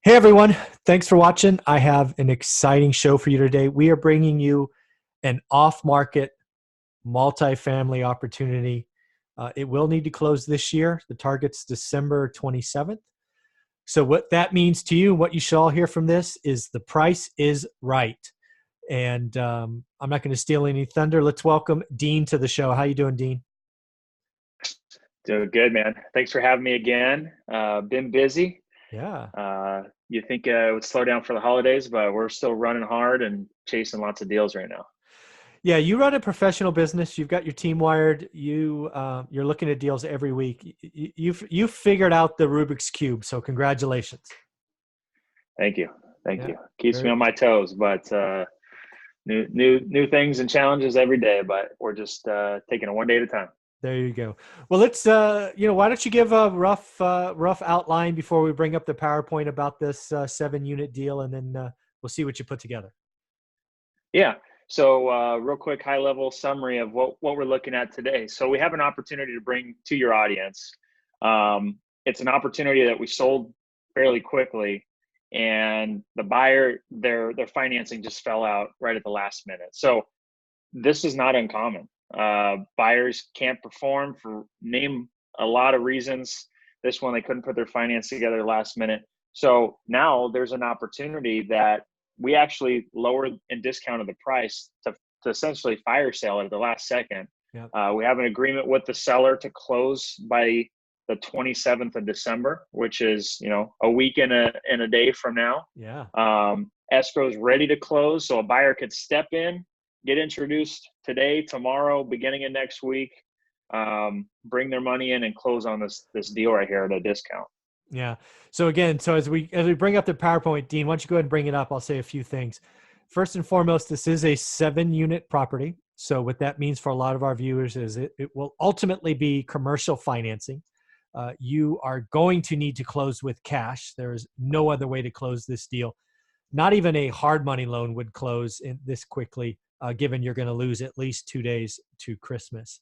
Hey everyone, thanks for watching. I have an exciting show for you today. We are bringing you an off-market multifamily opportunity. It will need to close this year. The target's December 27th. So what that means to you, what you should all hear from this is the price is right. And I'm not going to steal any thunder. Let's welcome Dean to the show. How you doing, Dean? Doing good, man. Thanks for having me again. Been busy. Yeah. You think it would slow down for the holidays, but we're still running hard and chasing lots of deals right now. Yeah, you run a professional business. You've got your team wired. You're looking at deals every week. You've figured out the Rubik's cube. So congratulations. Thank you, thank Yeah, you. Keeps me very, on my toes, but new things and challenges every day. But we're just taking it one day at a time. there you go. Well, let's why don't you give a rough outline before we bring up the PowerPoint about this 7-unit deal, and then we'll see what you put together. Yeah. So real quick, high level summary of what we're looking at today. So we have an opportunity to bring to your audience. It's an opportunity that we sold fairly quickly, and the buyer, their financing just fell out right at the last minute. So this is not uncommon. Buyers can't perform for name a lot of reasons. This one, they couldn't put their finance together last minute. So now there's an opportunity that we actually lowered and discounted the price to essentially fire sale it at the last second. Yeah. We have an agreement with the seller to close by the 27th of December, which is, a week and a day from now. Yeah. Escrow is ready to close, so a buyer could step in, get introduced today, tomorrow, beginning of next week, bring their money in and close on this deal right here at a discount. Yeah. So again, as we bring up the PowerPoint, Dean, why don't you go ahead and bring it up? I'll say a few things. First and foremost, this is a 7-unit property. So what that means for a lot of our viewers is it will ultimately be commercial financing. You are going to need to close with cash. There is no other way to close this deal. Not even a hard money loan would close in this quickly, given you're going to lose at least 2 days to Christmas.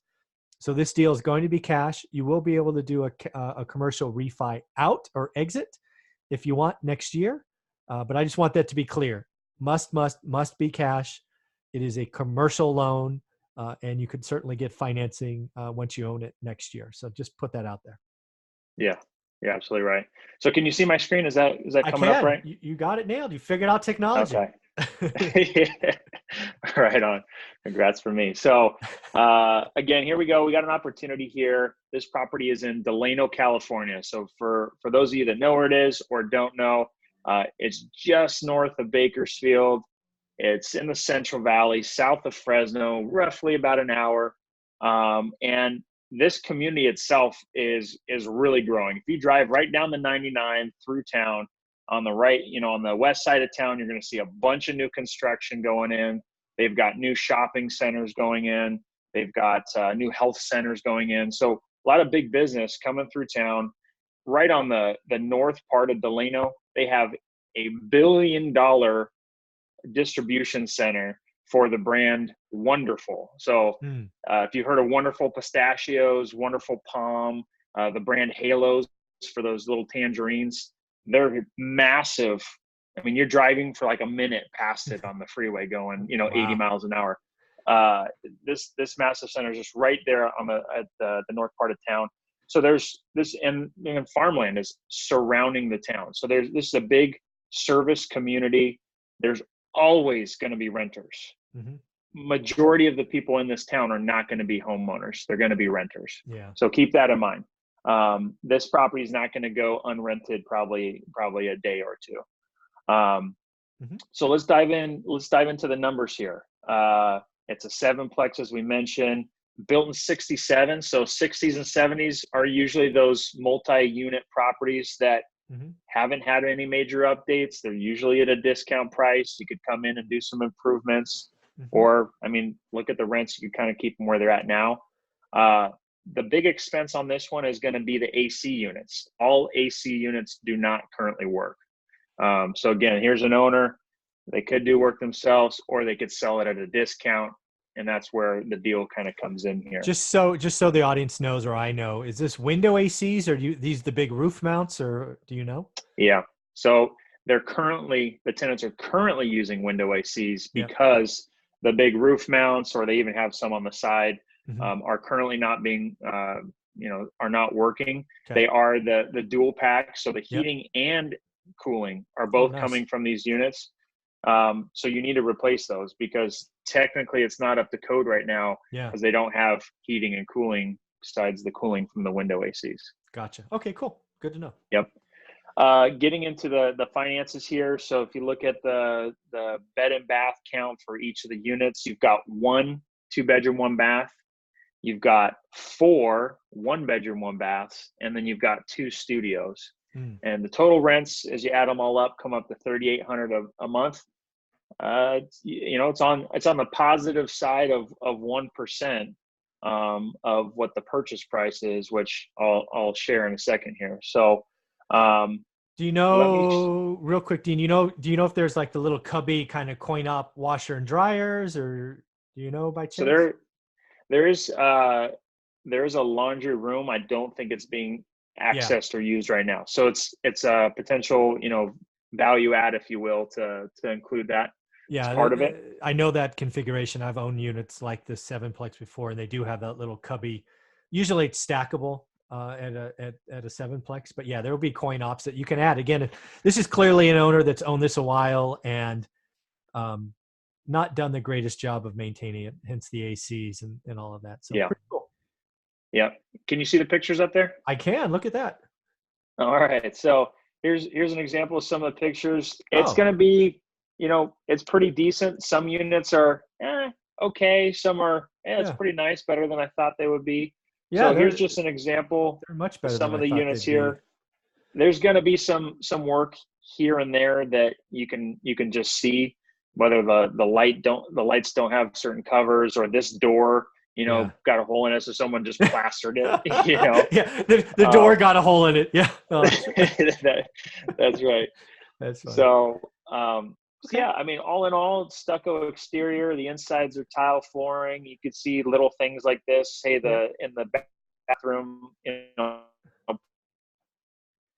So this deal is going to be cash. You will be able to do a commercial refi out or exit if you want next year. But I just want that to be clear. Must be cash. It is a commercial loan, and you could certainly get financing once you own it next year. So just put that out there. Yeah, you're absolutely right. So can you see my screen? Is that I coming up can. right? You got it nailed. You figured out technology. Okay. Yeah. Right on. Congrats for me. So again, here we go. We got an opportunity here. This property is in Delano, California. So for those of you that know where it is or don't know, it's just north of Bakersfield. It's in the Central Valley, south of Fresno, roughly about an hour. And this community itself is really growing. If you drive right down the 99 through town, on the right, on the west side of town, you're going to see a bunch of new construction going in. They've got new shopping centers going in. They've got new health centers going in. So a lot of big business coming through town. Right on the north part of Delano, they have $1 billion distribution center for the brand Wonderful. So if you heard of Wonderful Pistachios, Wonderful Palm, the brand Halos for those little tangerines, they're massive. I mean, you're driving for like a minute past it on the freeway going, 80 miles an hour. This massive center is just right there on at the north part of town. So there's this, and farmland is surrounding the town. So this is a big service community. There's always going to be renters. Mm-hmm. Majority of the people in this town are not going to be homeowners. They're going to be renters. Yeah. So keep that in mind. This property is not going to go unrented probably a day or two. So let's dive into the numbers here. It's a 7-plex, as we mentioned, built in 67. So 60s and 70s are usually those multi-unit properties that haven't had any major updates. They're usually at a discount price. You could come in and do some improvements, or, look at the rents. You could kind of keep them where they're at now. The big expense on this one is going to be the AC units. All AC units do not currently work. So again, here's an owner. They could do work themselves, or they could sell it at a discount, and that's where the deal kind of comes in here. Just so the audience knows, or I know, is this window ACs, or these the big roof mounts, or do you know? Yeah. So the tenants are currently using window ACs Yeah. because the big roof mounts, or they even have some on the side, Mm-hmm. are currently not being, are not working. Okay. They are the dual pack. So the Yep. heating and cooling are Oh, both nice. coming from these units. So you need to replace those because technically it's not up to code right now Yeah. because they don't have heating and cooling besides the cooling from the window ACs. Gotcha. Okay, cool. Good to know. Yep. Getting into the finances here. So if you look at the bed and bath count for each of the units, you've got 1 2-bedroom, 1 bath. You've got 4 1-bedroom, 1 baths, and then you've got 2 studios. Mm. And the total rents, as you add them all up, come up to $3,800 a month. It's on the positive side of 1% of what the purchase price is, which I'll share in a second here. So Do you let me. know, real quick, Dean, do you know if there's like the little cubby kind of coin op washer and dryers, or do you know by So chance? there is a laundry room. I don't think it's being Yeah. accessed or used right now. So it's a potential, value add, if you will, to include that as Yeah, part of it. I know that configuration. I've owned units like this 7-plex before, and they do have that little cubby. Usually it's stackable at a 7-plex, but yeah, there will be coin ops that you can add. Again, this is clearly an owner that's owned this a while and not done the greatest job of maintaining it, hence the ACs and all of that. So Yeah. pretty cool. Yeah. Can you see the pictures up there? I can look at that. All right. So here's an example of some of the pictures. It's Oh, going to be, it's pretty decent. Some units are okay. Some are, it's yeah, pretty nice, better than I thought they would be. yeah, So here's just an example they're much of better than some of I the thought units they'd be. here. There's going to be some work here and there that you can just see, whether the lights don't have certain covers, or this door Yeah. got a hole in it, so someone just plastered it. Yeah, the door got a hole in it. Yeah. Oh, That's right. that's funny. So, Okay. yeah, I mean, all in all, stucco exterior. The insides are tile flooring. You could see little things like this. Say Yeah. in the bathroom,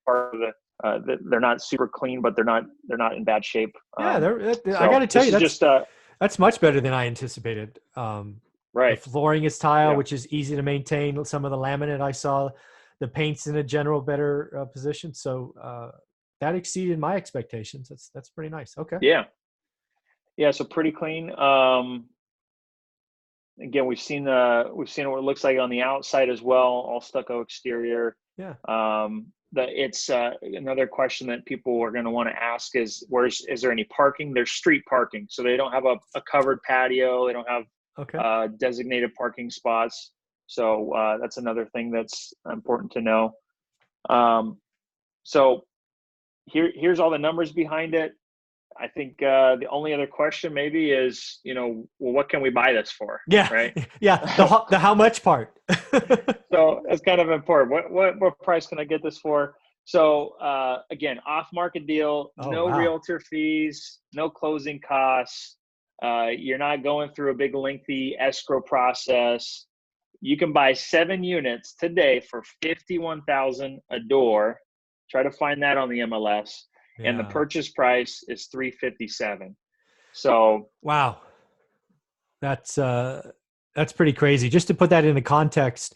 part of they're not super clean, but they're not in bad shape. Yeah, I got So to tell this you, is just that's much better than I anticipated. The right. flooring is tile, Yeah. which is easy to maintain. Some of the laminate I saw, the paint's in a general better position. So that exceeded my expectations. That's pretty nice. Okay. Yeah. Yeah. So pretty clean. Again, we've seen what it looks like on the outside as well, all stucco exterior. Yeah. It's another question that people are going to want to ask is is there any parking? There's street parking, so they don't have a covered patio. They don't have Okay. designated parking spots. So that's another thing that's important to know. So here's all the numbers behind it. I think the only other question maybe is, well, what can we buy this for? Yeah. Right. Yeah. The how much part. So that's kind of important. What price can I get this for? So again, off-market deal, Oh, no wow. realtor fees, no closing costs. You're not going through a big lengthy escrow process. You can buy 7 units today for $51,000 a door. Try to find that on the MLS. And the Yeah. purchase price is $357,000. So Wow. That's pretty crazy. Just to put that into context,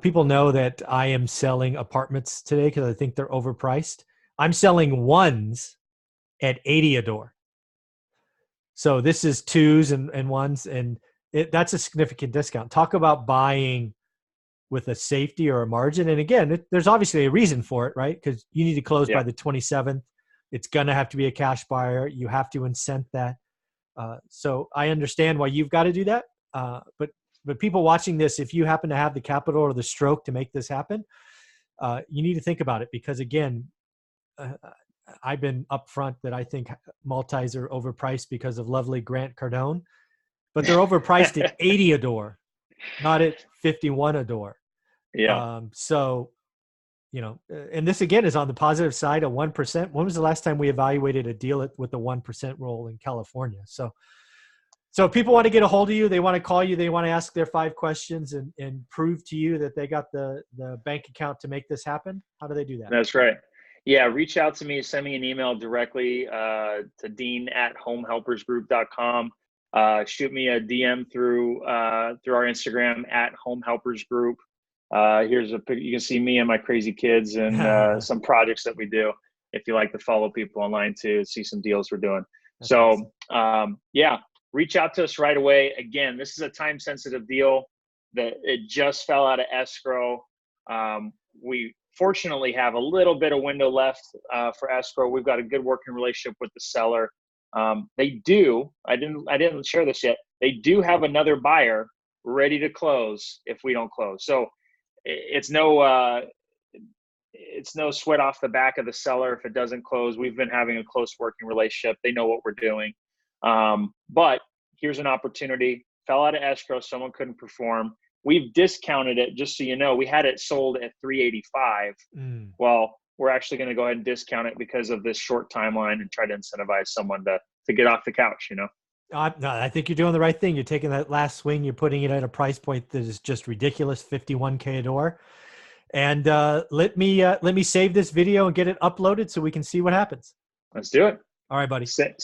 people know that I am selling apartments today because I think they're overpriced. I'm selling ones at 80 a door. So this is 2s and 1s, and that's a significant discount. Talk about buying with a safety or a margin. And again, there's obviously a reason for it, right? Because you need to close by yeah, the 27th. It's going to have to be a cash buyer. You have to incent that. So I understand why you've got to do that. But people watching this, if you happen to have the capital or the stroke to make this happen, you need to think about it because again, I've been upfront that I think multis are overpriced because of lovely Grant Cardone, but they're overpriced at 80 a door, not at 51 a door. yeah. So, and this again is on the positive side of 1%. When was the last time we evaluated a deal with the 1% roll in California? So if people want to get a hold of you, they want to call you, they want to ask their 5 questions and prove to you that they got the bank account to make this happen. How do they do that? That's right. Yeah, reach out to me, send me an email directly to dean@homehelpersgroup.com. Shoot me a DM through our Instagram @homehelpersgroup. Here's you can see me and my crazy kids and some projects that we do. If you like to follow people online too, see some deals we're doing. That's awesome. Yeah, reach out to us right away. Again, this is a time sensitive deal that it just fell out of escrow. We fortunately have a little bit of window left for escrow. We've got a good working relationship with the seller. They do. I didn't share this yet. They do have another buyer ready to close if we don't close. So it's no sweat off the back of the seller if it doesn't close. We've been having a close working relationship. They know what we're doing. But here's an opportunity. Fell out of escrow. Someone couldn't perform. We've discounted it, just so you know. We had it sold at $385. Well, we're actually going to go ahead and discount it because of this short timeline and try to incentivize someone to get off the couch, you know? No, I think you're doing the right thing. You're taking that last swing. You're putting it at a price point that is just ridiculous, $51K a door. And let me save this video and get it uploaded so we can see what happens. Let's do it. All right, buddy. Send